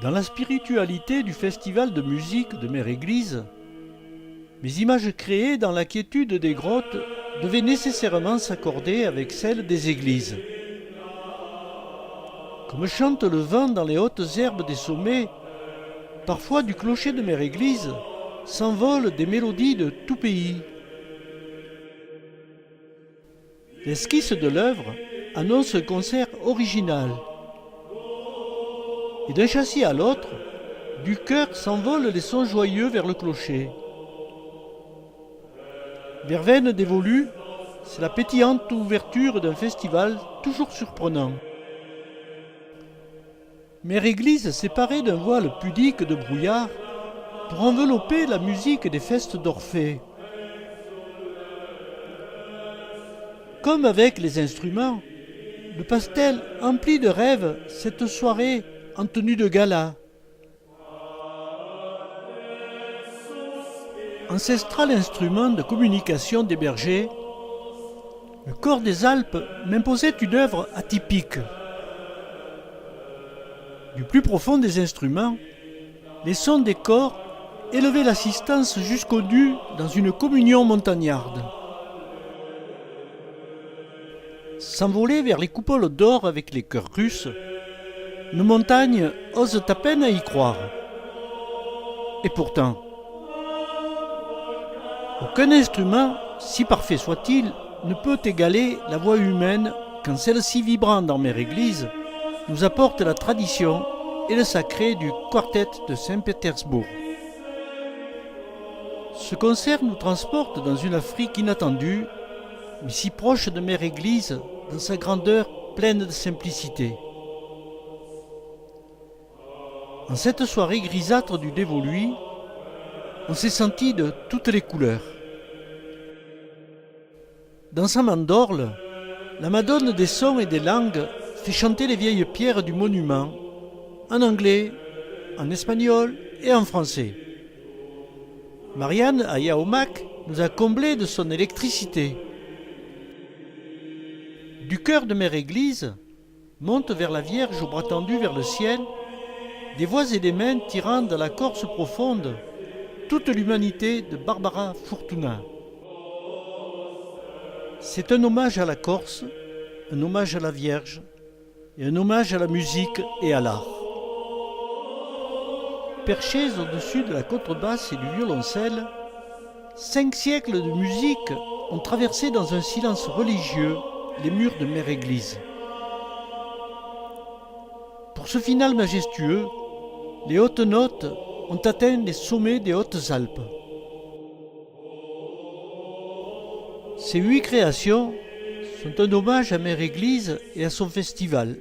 Dans la spiritualité du festival de musique de Mère Église, mes images créées dans la quiétude des grottes devaient nécessairement s'accorder avec celles des églises. Comme chante le vent dans les hautes herbes des sommets, parfois du clocher de Mère Église s'envolent des mélodies de tout pays. L'esquisse de l'œuvre annonce un concert original. Et d'un châssis à l'autre, du chœur s'envolent les sons joyeux vers le clocher. Verveine dévolue, c'est la pétillante ouverture d'un festival toujours surprenant. Mère Église s'est parée d'un voile pudique de brouillard pour envelopper la musique des festes d'Orphée. Comme avec les instruments, le pastel emplit de rêves cette soirée en tenue de gala. Ancestral instrument de communication des bergers, le corps des Alpes m'imposait une œuvre atypique. Du plus profond des instruments, les sons des corps élevaient l'assistance jusqu'au nu dans une communion montagnarde. S'envoler vers les coupoles d'or avec les chœurs russes, nos montagnes osent à peine à y croire. Et pourtant, aucun instrument, si parfait soit-il, ne peut égaler la voix humaine quand celle-ci vibrant dans Mère Église nous apporte la tradition et le sacré du quartet de Saint-Pétersbourg. Ce concert nous transporte dans une Afrique inattendue, mais si proche de Mère Église dans sa grandeur pleine de simplicité. En cette soirée grisâtre du dévolu, on s'est senti de toutes les couleurs. Dans sa mandorle, la Madone des sons et des langues fait chanter les vieilles pierres du monument, en anglais, en espagnol et en français. Marianne Ayaomak nous a comblés de son électricité. Du chœur de Mère Église monte vers la Vierge au bras tendu vers le ciel des voix et des mains tirant de la Corse profonde toute l'humanité de Barbara Fortuna. C'est un hommage à la Corse, un hommage à la Vierge et un hommage à la musique et à l'art. Perchés au-dessus de la contrebasse et du violoncelle, 5 siècles de musique ont traversé dans un silence religieux les murs de Mère Église. Pour ce final majestueux, les hautes notes ont atteint les sommets des Hautes-Alpes. Ces 8 créations sont un hommage à Mère Église et à son festival.